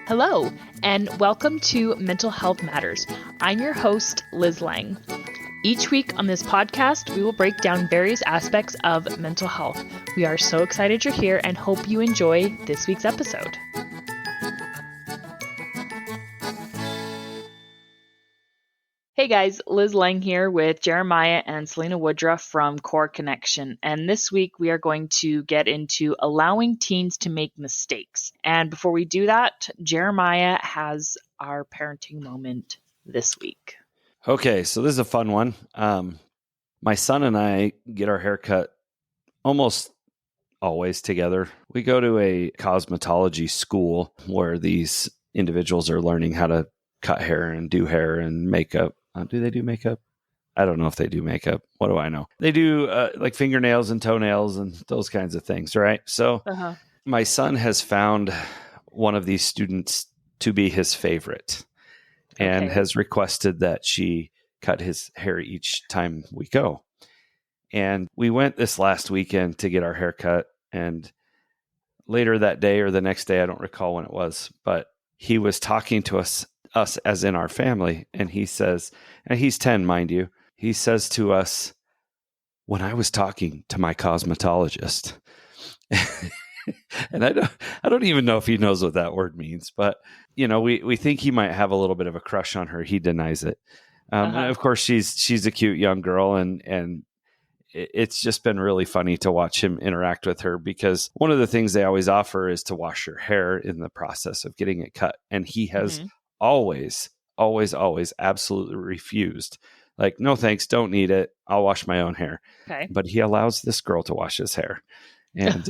Hello, and welcome to Mental Health Matters. I'm your host, Liz Lang. Each week on this podcast, we will break down various aspects of mental health. We are so excited you're here and hope you enjoy this week's episode. Hey guys, Liz Lang here with Jeremiah and Selina Woodruff from Core Connection. And this week we are going to get into allowing teens to make mistakes. And before we do that, Jeremiah has our parenting moment this week. Okay, so this is a fun one. My son and I get our hair cut almost always together. We go to a cosmetology school where these individuals are learning how to cut hair and do hair and makeup. Do they do makeup? I don't know if they do makeup. What do I know? They do like fingernails and toenails and those kinds of things, right? So my son has found one of these students to be his favorite and has requested that she cut his hair each time we go. And we went this last weekend to get our hair cut. And later that day or the next day, I don't recall when it was, but he was talking to us as in our family. And he says, and he's 10, mind you, he says to us, when I was talking to my cosmetologist, and I don't even know if he knows what that word means, but you know, we think he might have a little bit of a crush on her. He denies it. And of course she's a cute young girl and it's just been really funny to watch him interact with her because one of the things they always offer is to wash your hair in the process of getting it cut. And he has always absolutely refused. Like, no, thanks. Don't need it. I'll wash my own hair. Okay. But he allows this girl to wash his hair and,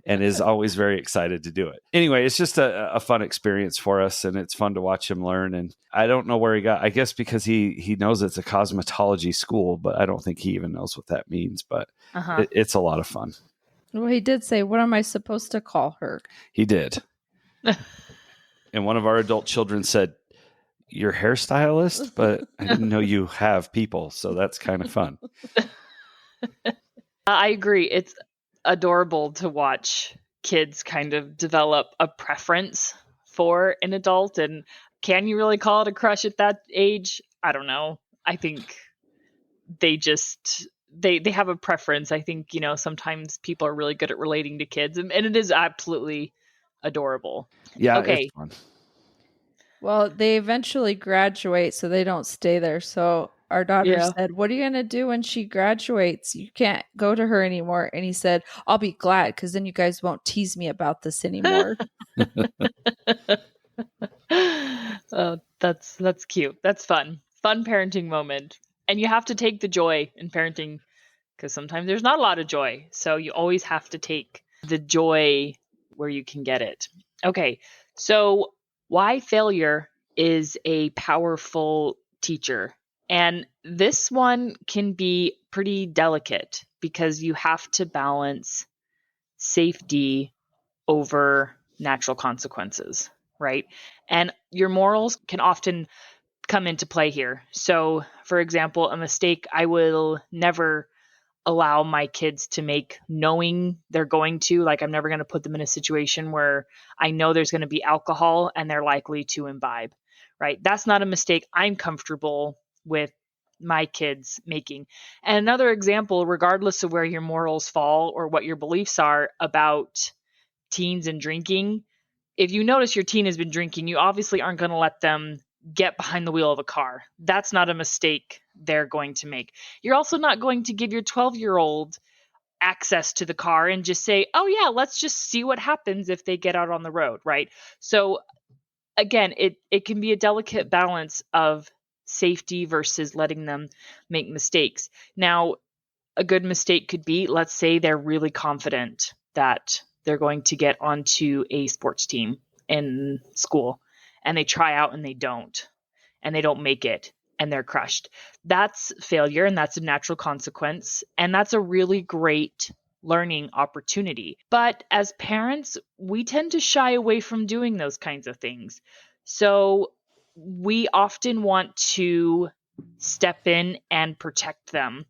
and is always very excited to do it. Anyway, it's just a fun experience for us and it's fun to watch him learn. And I don't know where he got, I guess because he knows it's a cosmetology school, but I don't think he even knows what that means, but it's a lot of fun. Well, he did say, what am I supposed to call her? He did. And one of our adult children said, "Your hairstylist?" But I didn't know you have people. So that's kind of fun. I agree. It's adorable to watch kids kind of develop a preference for an adult. And can you really call it a crush at that age? I don't know. I think they just, they have a preference. I think, you know, sometimes people are really good at relating to kids and it is absolutely adorable. Yeah. Okay. It's fun. Well, they eventually graduate, so they don't stay there. So our daughter said, what are you going to do when she graduates? You can't go to her anymore. And he said, I'll be glad because then you guys won't tease me about this anymore. Oh, that's cute. That's fun. Fun parenting moment. And you have to take the joy in parenting because sometimes there's not a lot of joy. So you always have to take the joy where you can get it. Okay. So why failure is a powerful teacher. And this one can be pretty delicate because you have to balance safety over natural consequences, right? And your morals can often come into play here. So, for example, a mistake I will never allow my kids to make knowing they're going to, like I'm never going to put them in a situation where I know there's going to be alcohol and they're likely to imbibe, right? That's not a mistake I'm comfortable with my kids making. And another example, regardless of where your morals fall or what your beliefs are about teens and drinking, if you notice your teen has been drinking, you obviously aren't going to let them get behind the wheel of a car. That's not a mistake they're going to make. You're also not going to give your 12-year-old access to the car and just say, oh yeah, let's just see what happens if they get out on the road, right? So again, it can be a delicate balance of safety versus letting them make mistakes. Now, a good mistake could be, let's say they're really confident that they're going to get onto a sports team in school and they try out and they don't make it and they're crushed. That's failure and that's a natural consequence. And that's a really great learning opportunity. But as parents, we tend to shy away from doing those kinds of things. So we often want to step in and protect them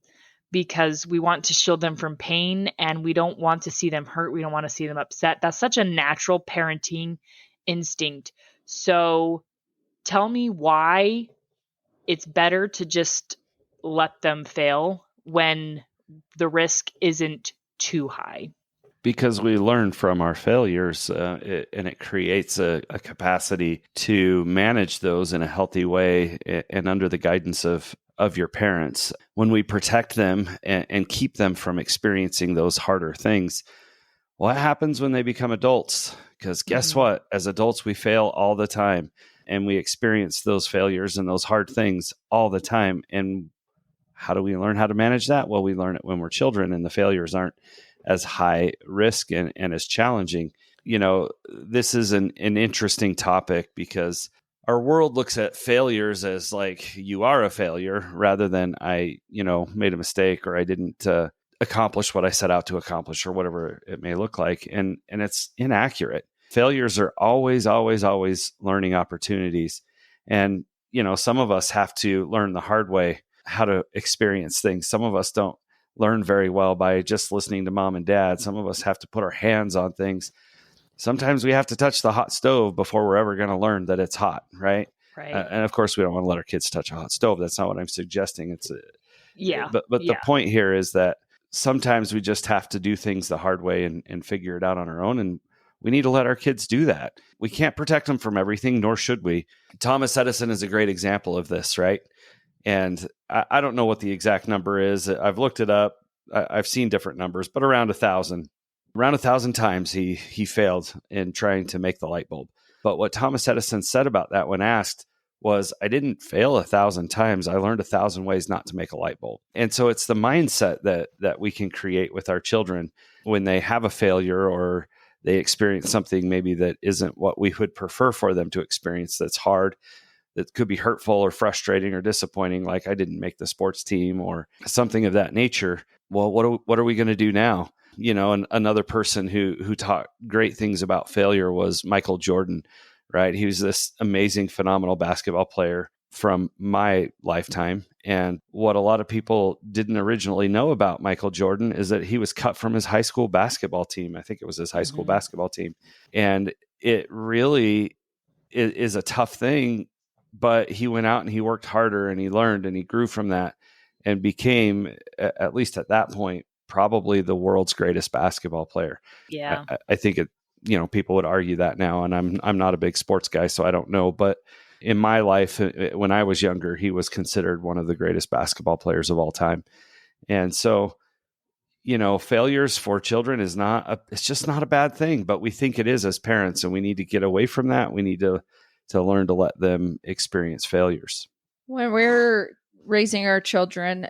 because we want to shield them from pain and we don't want to see them hurt. We don't want to see them upset. That's such a natural parenting instinct. So tell me why it's better to just let them fail when the risk isn't too high. Because we learn from our failures, and it creates a capacity to manage those in a healthy way and under the guidance of your parents. When we protect them and keep them from experiencing those harder things, what happens when they become adults? Because guess what? As adults, we fail all the time, and we experience those failures and those hard things all the time. And how do we learn how to manage that? Well, we learn it when we're children, and the failures aren't as high risk and as challenging. This is an interesting topic because our world looks at failures as like, you are a failure, rather than I made a mistake, or I didn't accomplish what I set out to accomplish, or whatever it may look like. And it's inaccurate. Failures are always learning opportunities. And, some of us have to learn the hard way how to experience things. Some of us don't learn very well by just listening to mom and dad. Some of us have to put our hands on things. Sometimes we have to touch the hot stove before we're ever going to learn that it's hot, right? Right. And of course, we don't want to let our kids touch a hot stove. That's not what I'm suggesting. But Yeah. the point here is that sometimes we just have to do things the hard way and figure it out on our own. And we need to let our kids do that. We can't protect them from everything, nor should we. Thomas Edison is a great example of this, right? And I don't know what the exact number is. I've looked it up. I've seen different numbers, but around 1,000. Around 1,000 times he failed in trying to make the light bulb. But what Thomas Edison said about that when asked was, I didn't fail 1,000 times. I learned 1,000 ways not to make a light bulb. And so it's the mindset that we can create with our children when they have a failure, or they experience something maybe that isn't what we would prefer for them to experience, that's hard, that could be hurtful or frustrating or disappointing, like I didn't make the sports team or something of that nature. Well, what are we going to do now? And another person who taught great things about failure was Michael Jordan, right? He was this amazing, phenomenal basketball player from my lifetime. And what a lot of people didn't originally know about Michael Jordan is that he was cut from his high school basketball team. I think it was his high school basketball team. And it really is a tough thing. But he went out and he worked harder, and he learned, and he grew from that, and became, at least at that point, probably the world's greatest basketball player. Yeah. I think people would argue that now, and I'm not a big sports guy, so I don't know. But in my life, when I was younger, he was considered one of the greatest basketball players of all time. And so, failures for children it's just not a bad thing, but we think it is as parents, and we need to get away from that. We need to learn to let them experience failures. When we're raising our children,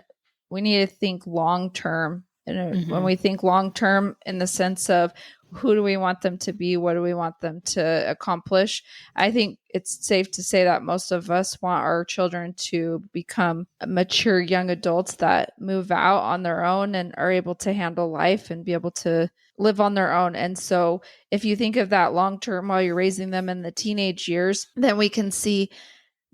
we need to think long term. And when we think long term in the sense of who do we want them to be, what do we want them to accomplish, I think it's safe to say that most of us want our children to become mature young adults that move out on their own and are able to handle life and be able to live on their own. And so if you think of that long term while you're raising them in the teenage years, then we can see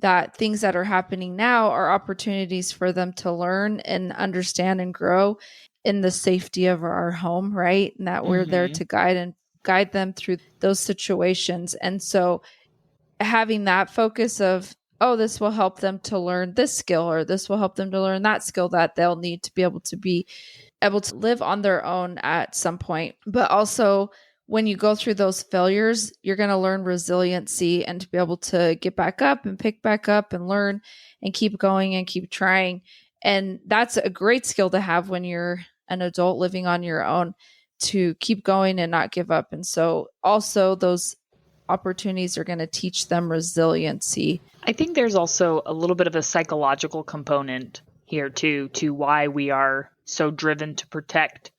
that things that are happening now are opportunities for them to learn and understand and grow in the safety of our home, right? And that we're there to guide them through those situations. And so having that focus of, oh, this will help them to learn this skill, or this will help them to learn that skill that they'll need to be able to live on their own at some point. But also, when you go through those failures, you're going to learn resiliency and to be able to get back up and pick back up and learn and keep going and keep trying. And that's a great skill to have when you're an adult living on your own, to keep going and not give up. And so also those opportunities are going to teach them resiliency. I think there's also a little bit of a psychological component here too, to why we are so driven to protect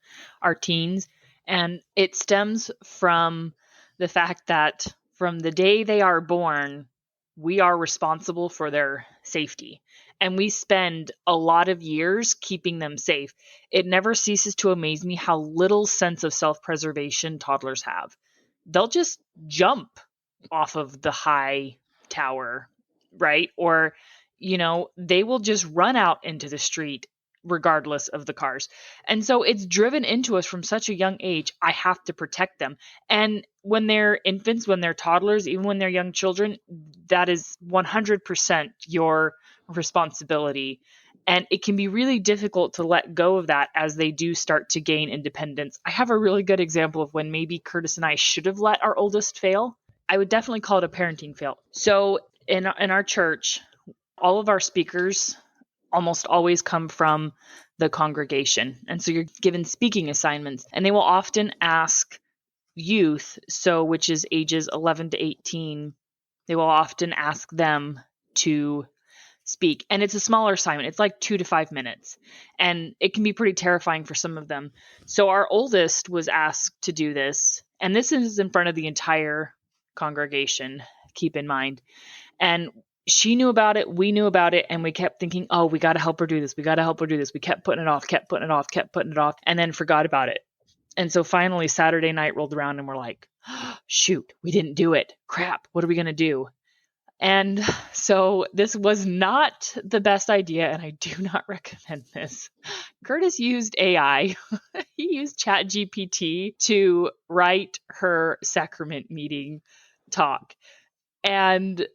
our teens. And it stems from the fact that from the day they are born, we are responsible for their safety. And we spend a lot of years keeping them safe. It never ceases to amaze me how little sense of self-preservation toddlers have. They'll just jump off of the high tower, right? Or, they will just run out into the street regardless of the cars. And so it's driven into us from such a young age. I have to protect them. And when they're infants, when they're toddlers, even when they're young children, that is 100% your responsibility. And it can be really difficult to let go of that as they do start to gain independence. I have a really good example of when maybe Curtis and I should have let our oldest fail. I would definitely call it a parenting fail. So in our church, all of our speakers almost always come from the congregation. And so you're given speaking assignments, and they will often ask youth, so which is ages 11 to 18, they will often ask them to speak. And it's a smaller assignment. It's like 2 to 5 minutes. And it can be pretty terrifying for some of them. So our oldest was asked to do this. And this is in front of the entire congregation, keep in mind. And she knew about it. We knew about it. And we kept thinking, oh, we got to help her do this. We got to help her do this. We kept putting it off, and then forgot about it. And so finally Saturday night rolled around and we're like, oh, shoot, we didn't do it. Crap. What are we going to do? And so this was not the best idea, and I do not recommend this. Curtis used AI. He used ChatGPT to write her sacrament meeting talk. And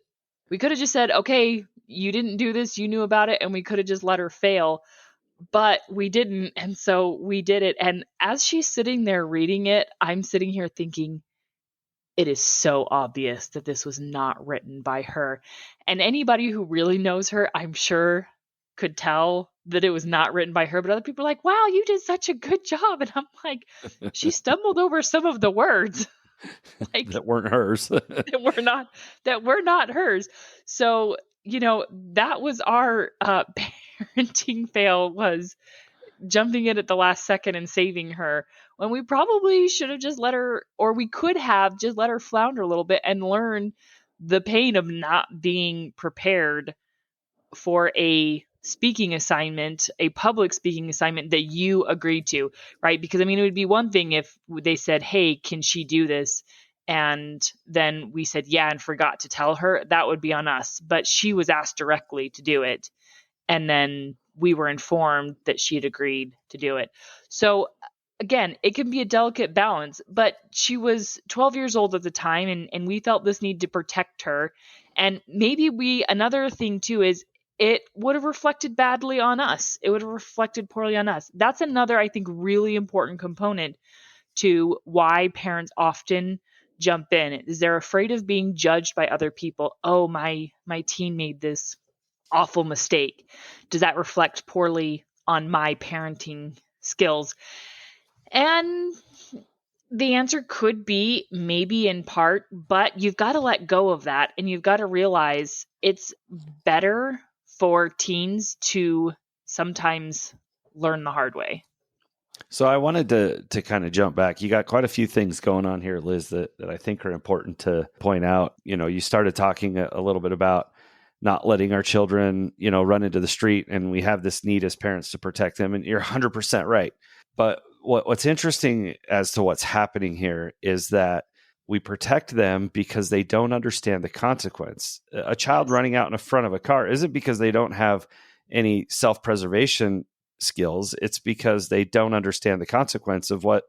we could have just said, okay, you didn't do this, you knew about it, and we could have just let her fail. But we didn't, and so we did it. And as she's sitting there reading it, I'm sitting here thinking, it is so obvious that this was not written by her. And anybody who really knows her, I'm sure, could tell that it was not written by her. But other people are like, wow, you did such a good job. And I'm like, she stumbled over some of the words like that weren't hers. that were not hers. So, that was our parenting fail, was jumping in at the last second and saving her, when we probably should have just let her, or we could have just let her flounder a little bit and learn the pain of not being prepared for a speaking assignment, a public speaking assignment that you agreed to, right? Because it would be one thing if they said, hey, can she do this? And then we said, yeah, and forgot to tell her. That would be on us. But she was asked directly to do it. And then we were informed that she had agreed to do it. So again, it can be a delicate balance, but she was 12 years old at the time, and we felt this need to protect her. And maybe another thing too is it would have reflected badly on us. It would have reflected poorly on us. That's another, I think, really important component to why parents often jump in, is they're afraid of being judged by other people. Oh, my teen made this awful mistake. Does that reflect poorly on my parenting skills? And the answer could be maybe in part, but you've got to let go of that, and you've got to realize it's better for teens to sometimes learn the hard way. So I wanted to kind of jump back. You got quite a few things going on here, Liz, that I think are important to point out. You started talking a little bit about not letting our children, run into the street, and we have this need as parents to protect them. And you're 100% right. But what's interesting as to what's happening here is that we protect them because they don't understand the consequence. A child running out in front of a car isn't because they don't have any self-preservation skills. It's because they don't understand the consequence of what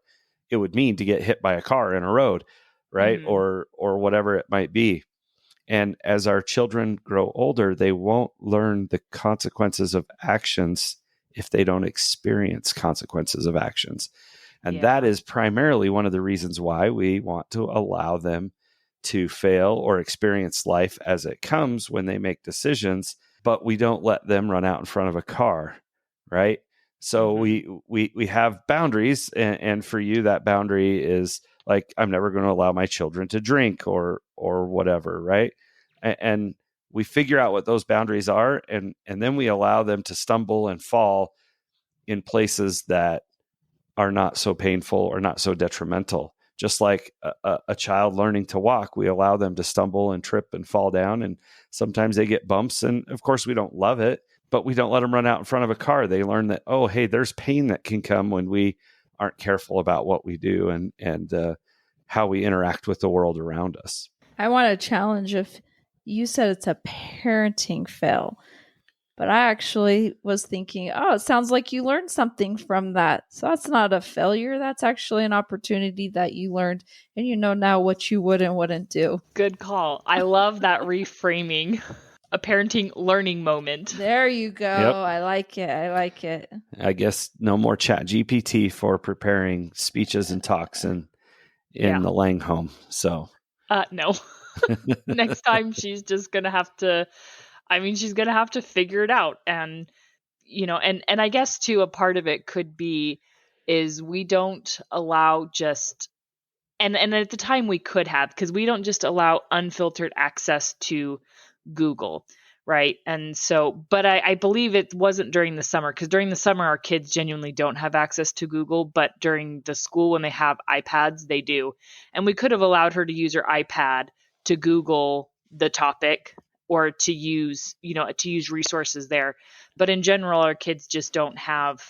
it would mean to get hit by a car in a road, right? Mm-hmm. Or whatever it might be. And as our children grow older, they won't learn the consequences of actions if they don't experience consequences of actions. And that is primarily one of the reasons why we want to allow them to fail or experience life as it comes when they make decisions, but we don't let them run out in front of a car, right? So we have boundaries, and for you, that boundary is like, I'm never going to allow my children to drink or whatever, right? And we figure out what those boundaries are, and then we allow them to stumble and fall in places that are not so painful or not so detrimental. Just like a child learning to walk, we allow them to stumble and trip and fall down, and sometimes they get bumps, and of course we don't love it, but we don't let them run out in front of a car. They learn that, oh, hey, there's pain that can come when we aren't careful about what we do and how we interact with the world around us. I want to challenge, if you said it's a parenting fail, But I actually was thinking, oh, it sounds like you learned something from that. So that's not a failure. That's actually an opportunity that you learned, and you know now what you would and wouldn't do. Good call. I love that reframing. A parenting learning moment. There you go. Yep. I like it. I like it. I guess no more Chat GPT for preparing speeches and talks in the Lang home. So no. Next time she's just gonna have to, she's gonna have to figure it out. And and I guess too, a part of it could be is we don't allow just and at the time we could have, because we don't just allow unfiltered access to Google, right? And so, but I believe it wasn't during the summer, because during the summer our kids genuinely don't have access to Google, but during the school when they have iPads, they do. And we could have allowed her to use her iPad to Google the topic or to use, to use resources there. But in general, our kids just don't have,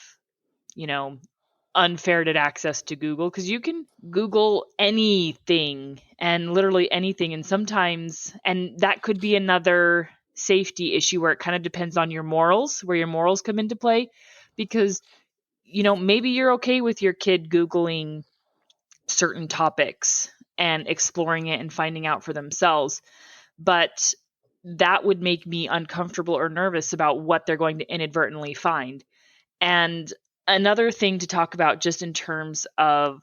unferreted access to Google, because you can Google anything and literally anything. And sometimes, and that could be another safety issue where it kind of depends on your morals, where your morals come into play, because, maybe you're okay with your kid Googling certain topics and exploring it and finding out for themselves. But that would make me uncomfortable or nervous about what they're going to inadvertently find. And another thing to talk about just in terms of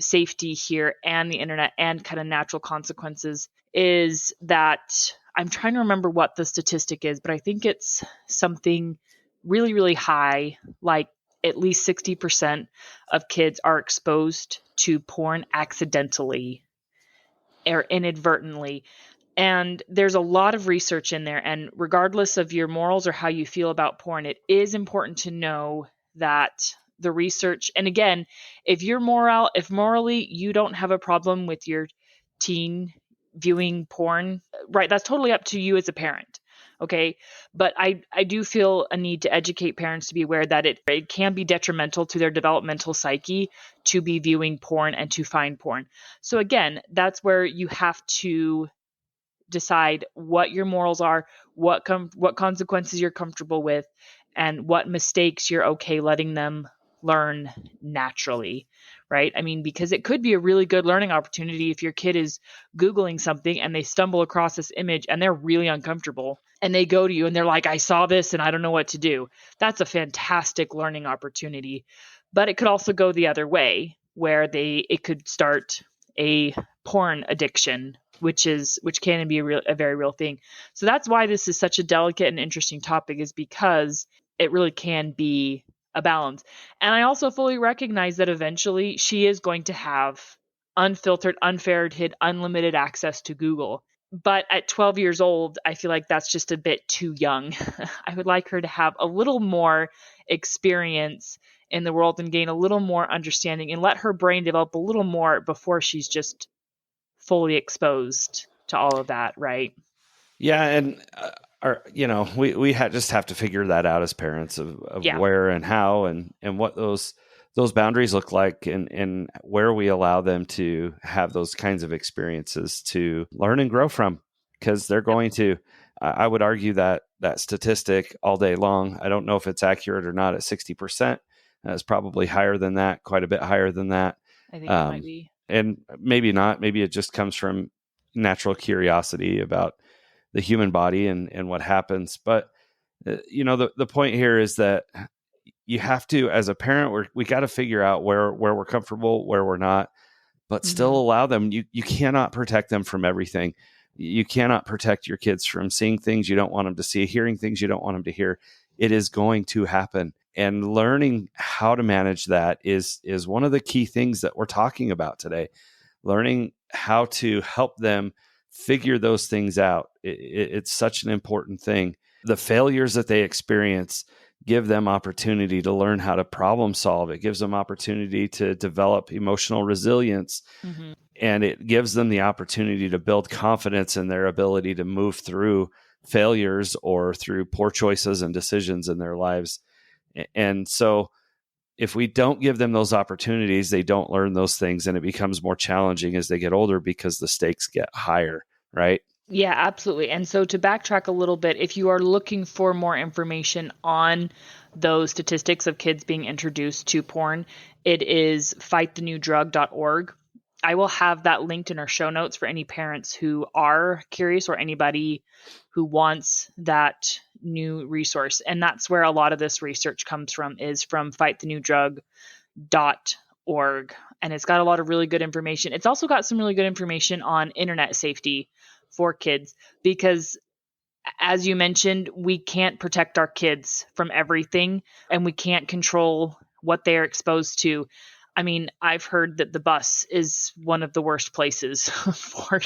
safety here and the internet and kind of natural consequences is that I'm trying to remember what the statistic is, but I think it's something really, really high, like at least 60% of kids are exposed to porn accidentally or inadvertently. And there's a lot of research in there. And regardless of your morals or how you feel about porn, it is important to know that the research, and again, if morally you don't have a problem with your teen viewing porn, right, that's totally up to you as a parent. Okay. But I do feel a need to educate parents to be aware that it can be detrimental to their developmental psyche to be viewing porn and to find porn. So again, that's where you have to decide what your morals are, what consequences you're comfortable with, and what mistakes you're okay letting them learn naturally, right? Because it could be a really good learning opportunity if your kid is Googling something and they stumble across this image and they're really uncomfortable and they go to you and they're like, I saw this and I don't know what to do. That's a fantastic learning opportunity. But it could also go the other way, where it could start a porn addiction, which can be a very real thing. So that's why this is such a delicate and interesting topic, is because it really can be a balance. And I also fully recognize that eventually she is going to have unfiltered, unferreted, unlimited access to Google. But at 12 years old, I feel like that's just a bit too young. I would like her to have a little more experience in the world and gain a little more understanding and let her brain develop a little more before she's just fully exposed to all of that, right? Yeah, and we just have to figure that out as parents of where and how and what those boundaries look like, and where we allow them to have those kinds of experiences to learn and grow from, because they're going to. I would argue that statistic all day long. I don't know if it's accurate or not at 60%. It's probably higher than that, quite a bit higher than that. I think it might be. And maybe not. Maybe it just comes from natural curiosity about the human body and what happens. But, the point here is that you have to, as a parent, we got to figure out where we're comfortable, where we're not, but still allow them. You cannot protect them from everything. You cannot protect your kids from seeing things you don't want them to see, hearing things you don't want them to hear. It is going to happen. And learning how to manage that is one of the key things that we're talking about today. Learning how to help them figure those things out. It's such an important thing. The failures that they experience give them opportunity to learn how to problem solve. It gives them opportunity to develop emotional resilience. Mm-hmm. And it gives them the opportunity to build confidence in their ability to move through failures or through poor choices and decisions in their lives. And so if we don't give them those opportunities, they don't learn those things, and it becomes more challenging as they get older because the stakes get higher, right? Yeah, absolutely. And so to backtrack a little bit, if you are looking for more information on those statistics of kids being introduced to porn, it is fightthenewdrug.org. I will have that linked in our show notes for any parents who are curious or anybody who wants that new resource. And that's where a lot of this research comes from, is from fightthenewdrug.org. And it's got a lot of really good information. It's also got some really good information on internet safety for kids, because as you mentioned, we can't protect our kids from everything, and we can't control what they are exposed to. I mean, I've heard that the bus is one of the worst places for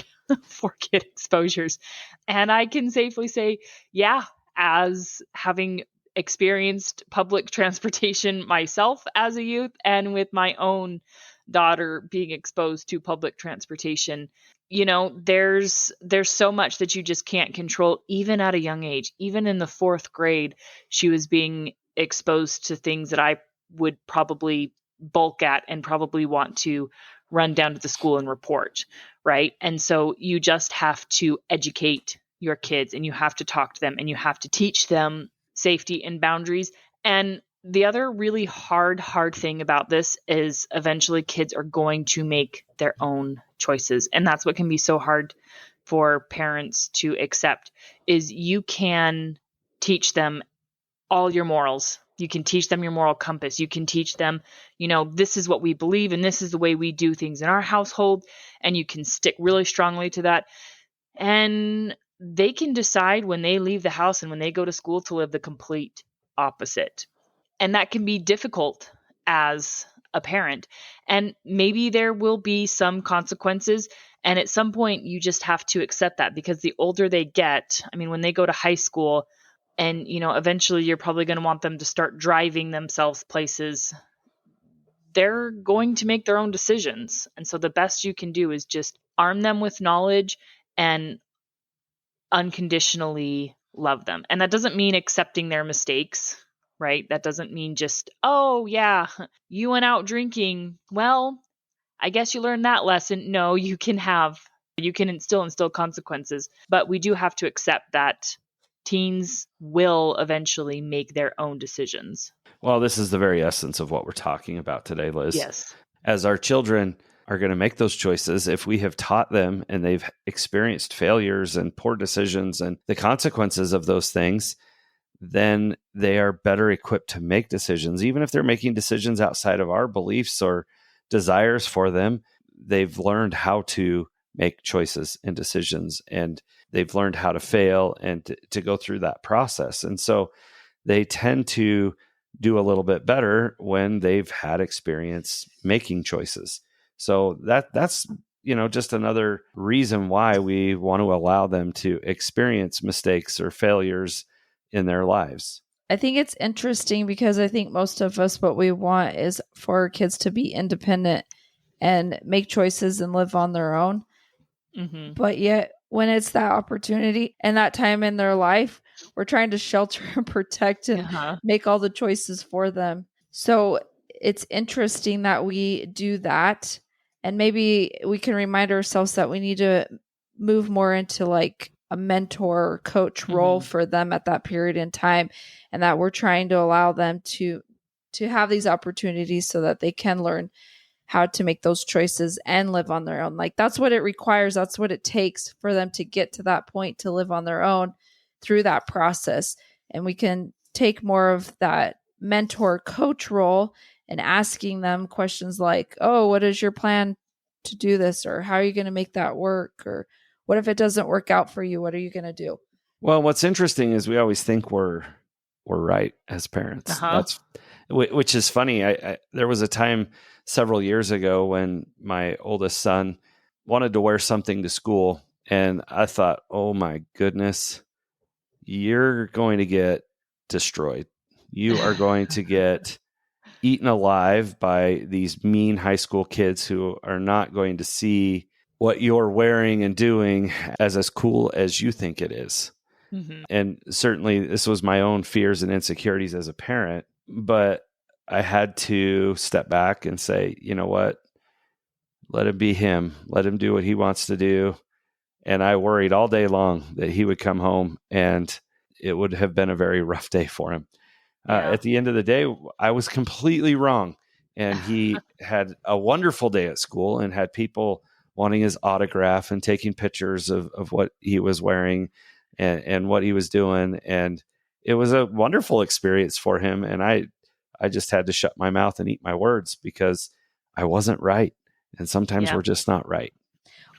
kid exposures. And I can safely say, yeah, as having experienced public transportation myself as a youth, and with my own daughter being exposed to public transportation, there's so much that you just can't control, even at a young age. Even in the 4th grade, she was being exposed to things that I would probably bulk at and probably want to run down to the school and report, right? And so you just have to educate your kids, and you have to talk to them, and you have to teach them safety and boundaries. And the other really hard thing about this is eventually kids are going to make their own choices. And that's what can be so hard for parents to accept, is you can teach them all your morals. You can teach them your moral compass. You can teach them, this is what we believe and this is the way we do things in our household. And you can stick really strongly to that. And they can decide when they leave the house and when they go to school to live the complete opposite. And that can be difficult as a parent. And maybe there will be some consequences. And at some point, you just have to accept that, because the older they get, I mean, when they go to high school, and, eventually you're probably going to want them to start driving themselves places, they're going to make their own decisions. And so the best you can do is just arm them with knowledge and unconditionally love them. And that doesn't mean accepting their mistakes, right? That doesn't mean just, oh, yeah, you went out drinking. Well, I guess you learned that lesson. No, you can instill consequences, but we do have to accept that teens will eventually make their own decisions. Well, this is the very essence of what we're talking about today, Liz. Yes. As our children are going to make those choices, if we have taught them and they've experienced failures and poor decisions and the consequences of those things, then they are better equipped to make decisions. Even if they're making decisions outside of our beliefs or desires for them, they've learned how to make choices and decisions, and they've learned how to fail and to go through that process. And so they tend to do a little bit better when they've had experience making choices. So that's just another reason why we want to allow them to experience mistakes or failures in their lives. I think it's interesting because I think most of us, what we want is for our kids to be independent and make choices and live on their own. Mm-hmm. But yet when it's that opportunity and that time in their life, we're trying to shelter and protect and make all the choices for them. So it's interesting that we do that. And maybe we can remind ourselves that we need to move more into like a mentor or coach role for them at that period in time, and that we're trying to allow them to have these opportunities so that they can learn how to make those choices and live on their own. Like that's what it requires. That's what it takes for them to get to that point, to live on their own through that process. And we can take more of that mentor coach role and asking them questions like, oh, what is your plan to do this? Or how are you going to make that work? Or what if it doesn't work out for you? What are you going to do? Well, what's interesting is we always think we're right as parents. That's which is funny. There was a time several years ago when my oldest son wanted to wear something to school, and I thought, oh my goodness, you're going to get destroyed. You are going to get eaten alive by these mean high school kids who are not going to see what you're wearing and doing as cool as you think it is. Mm-hmm. And certainly this was my own fears and insecurities as a parent, but I had to step back and say, you know what? Let him be him. Let him do what he wants to do. And I worried all day long that he would come home and it would have been a very rough day for him. At the end of the day, I was completely wrong. And he had a wonderful day at school and had people wanting his autograph and taking pictures of what he was wearing and what he was doing. And it was a wonderful experience for him. And I just had to shut my mouth and eat my words because I wasn't right. And sometimes we're just not right.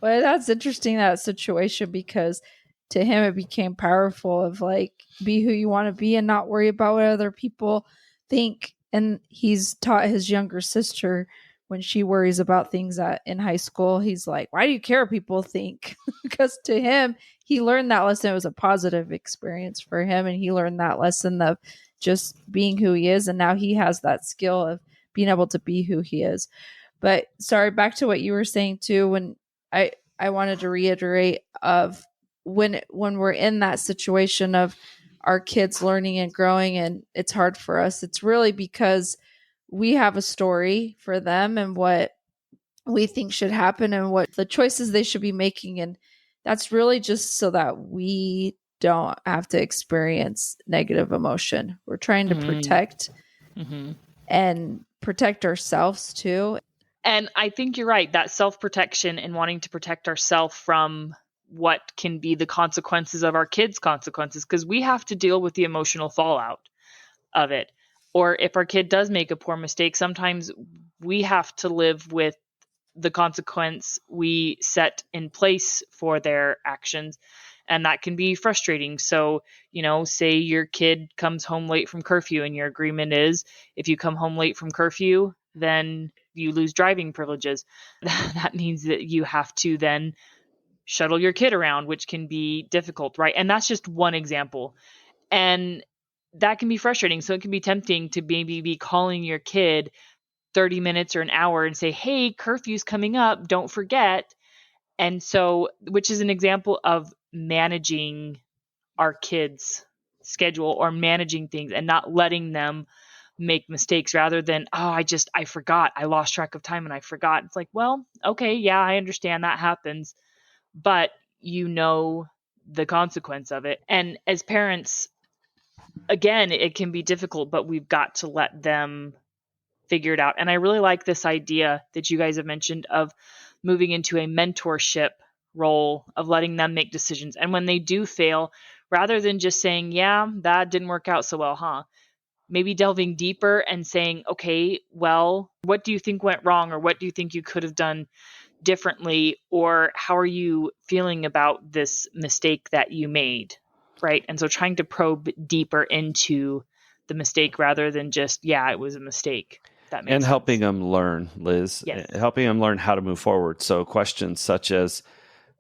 Well, that's interesting, that situation, because to him it became powerful of like, be who you want to be and not worry about what other people think. And he's taught his younger sister when she worries about things in high school, he's like, why do you care what people think? Because to him, he learned that lesson. It was a positive experience for him. And he learned that lesson of just being who he is. And now he has that skill of being able to be who he is. But sorry, back to what you were saying too, when I wanted to reiterate of when we're in that situation of our kids learning and growing and it's hard for us, it's really because we have a story for them and what we think should happen and what the choices they should be making. And that's really just so that we don't have to experience negative emotion. We're trying to protect and protect ourselves too. And I think you're right, that self-protection and wanting to protect ourselves from what can be the consequences of our kids' consequences, because we have to deal with the emotional fallout of it. Or if our kid does make a poor mistake, sometimes we have to live with the consequence we set in place for their actions. And that can be frustrating. So, say your kid comes home late from curfew and your agreement is if you come home late from curfew, then you lose driving privileges. That means that you have to then shuttle your kid around, which can be difficult, right? And that's just one example. And that can be frustrating. So it can be tempting to maybe be calling your kid 30 minutes or an hour and say, hey, curfew's coming up, don't forget. And so, which is an example of managing our kids' schedule or managing things and not letting them make mistakes rather than, I forgot, I lost track of time and I forgot. It's like, well, okay, yeah, I understand that happens, but the consequence of it. And as parents, again, it can be difficult, but we've got to let them figure it out. And I really like this idea that you guys have mentioned of moving into a mentorship role of letting them make decisions. And when they do fail, rather than just saying, yeah, that didn't work out so well, huh? Maybe delving deeper and saying, okay, well, what do you think went wrong? Or what do you think you could have done differently? Or how are you feeling about this mistake that you made? Right. And so trying to probe deeper into the mistake rather than just, yeah, it was a mistake. That makes sense. Helping them learn, Liz, helping them learn how to move forward. So questions such as,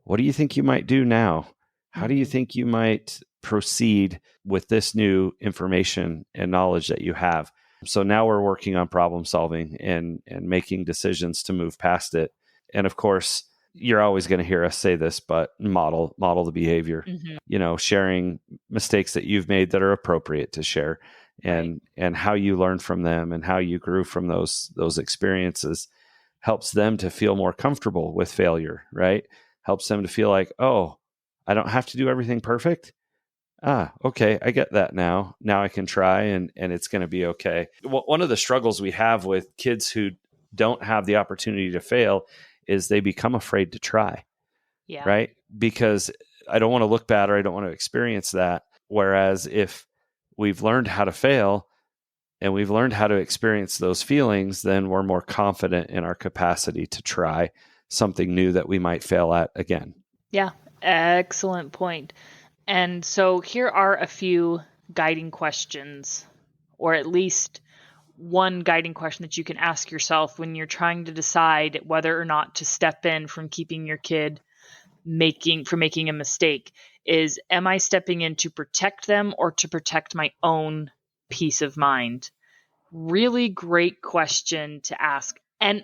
what do you think you might do now? How do you think you might proceed with this new information and knowledge that you have? So now we're working on problem solving and making decisions to move past it. And of course, you're always going to hear us say this, but model the behavior, sharing mistakes that you've made that are appropriate to share and how you learn from them and how you grew from those experiences helps them to feel more comfortable with failure, right? Helps them to feel like, oh, I don't have to do everything perfect. Okay, I get that now. Now I can try and it's going to be okay. One of the struggles we have with kids who don't have the opportunity to fail is they become afraid to try. Yeah. Right? Because I don't want to look bad or I don't want to experience that. Whereas if we've learned how to fail and we've learned how to experience those feelings, then we're more confident in our capacity to try something new that we might fail at again. Yeah, excellent point. And so here are a few guiding questions, or at least one guiding question that you can ask yourself when you're trying to decide whether or not to step in from keeping your kid from making a mistake is, am I stepping in to protect them or to protect my own peace of mind? Really great question to ask. And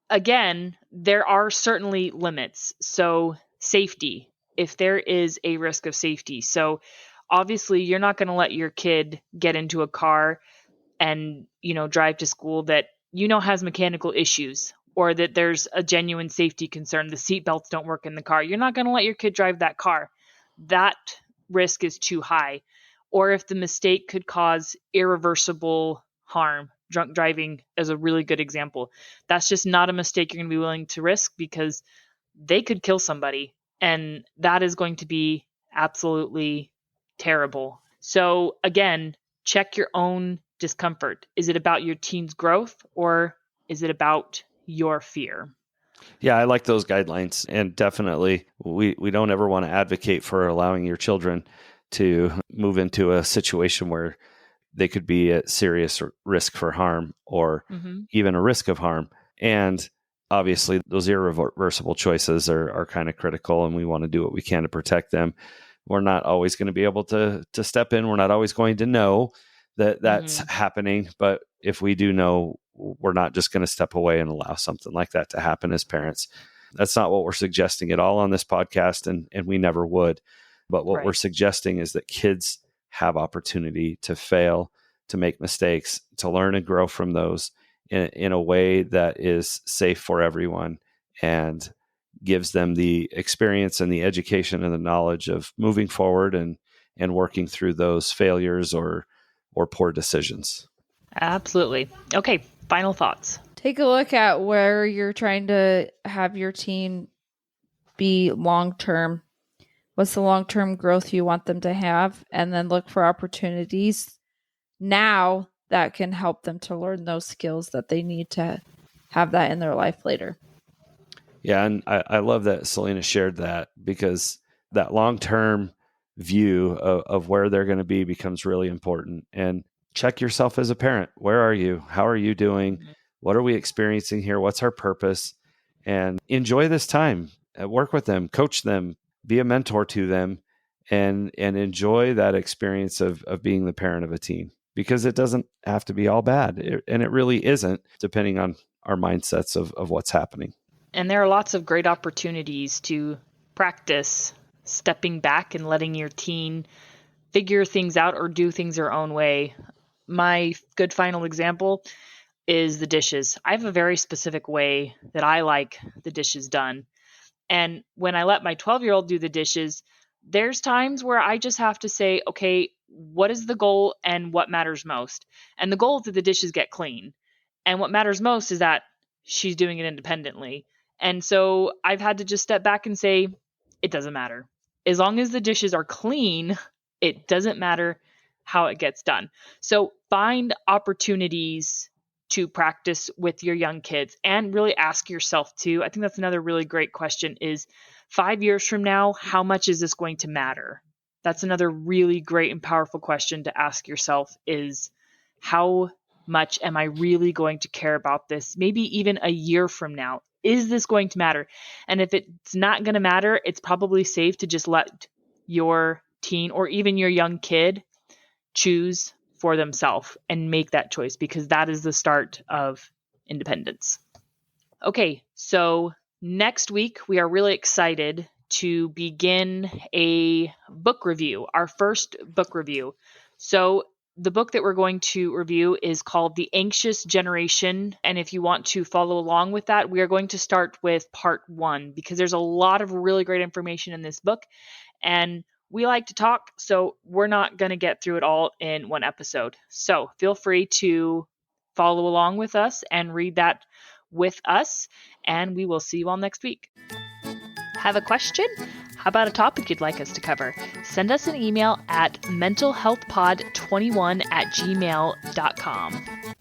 again, there are certainly limits. So safety, if there is a risk of safety. So obviously you're not going to let your kid get into a car and, drive to school that, has mechanical issues. or that there's a genuine safety concern, the seat belts don't work in the car, you're not going to let your kid drive that car. That risk is too high. Or if the mistake could cause irreversible harm, drunk driving is a really good example. That's just not a mistake you're going to be willing to risk, because they could kill somebody, and that is going to be absolutely terrible. So again, check your own discomfort. Is it about your teen's growth, or is it about your fear? Yeah, I like those guidelines. And definitely, we don't ever want to advocate for allowing your children to move into a situation where they could be at serious risk for harm, or even a risk of harm. And obviously, those irreversible choices are kind of critical, and we want to do what we can to protect them. We're not always going to be able to step in. We're not always going to know that that's happening. But if we do know, we're not just going to step away and allow something like that to happen as parents. That's not what we're suggesting at all on this podcast, and we never would. But what we're suggesting is that kids have opportunity to fail, to make mistakes, to learn and grow from those in a way that is safe for everyone, and gives them the experience and the education and the knowledge of moving forward and working through those failures or poor decisions. Absolutely. Okay, final thoughts. Take a look at where you're trying to have your teen be long-term. What's the long-term growth you want them to have? And then look for opportunities now that can help them to learn those skills that they need to have that in their life later. Yeah, and I love that Selina shared that, because that long-term view of where they're going to be becomes really important. And check yourself as a parent. Where are you? How are you doing? What are we experiencing here? What's our purpose? And enjoy this time. Work with them, coach them, be a mentor to them, and enjoy that experience of being the parent of a teen, because it doesn't have to be all bad. And it really isn't, depending on our mindsets of what's happening. And there are lots of great opportunities to practice stepping back and letting your teen figure things out or do things their own way. My good final example is the dishes. I have a very specific way that I like the dishes done. And when I let my 12-year-old do the dishes, there's times where I just have to say, okay, what is the goal and what matters most? And the goal is that the dishes get clean. And what matters most is that she's doing it independently. And so I've had to just step back and say, it doesn't matter. As long as the dishes are clean, it doesn't matter how it gets done. So find opportunities to practice with your young kids, and really ask yourself too. I think that's another really great question is, 5 years from now, how much is this going to matter? That's another really great and powerful question to ask yourself is, how much am I really going to care about this? Maybe even a year from now, is this going to matter? And if it's not going to matter, it's probably safe to just let your teen or even your young kid choose for themselves and make that choice, because that is the start of independence. Okay, so next week we are really excited to begin a book review, our first book review. So the book that we're going to review is called The Anxious Generation. And if you want to follow along with that, we are going to start with part 1, because there's a lot of really great information in this book. And we like to talk, so we're not going to get through it all in one episode. So feel free to follow along with us and read that with us, and we will see you all next week. Have a question? How about a topic you'd like us to cover? Send us an email at mentalhealthpod21@gmail.com.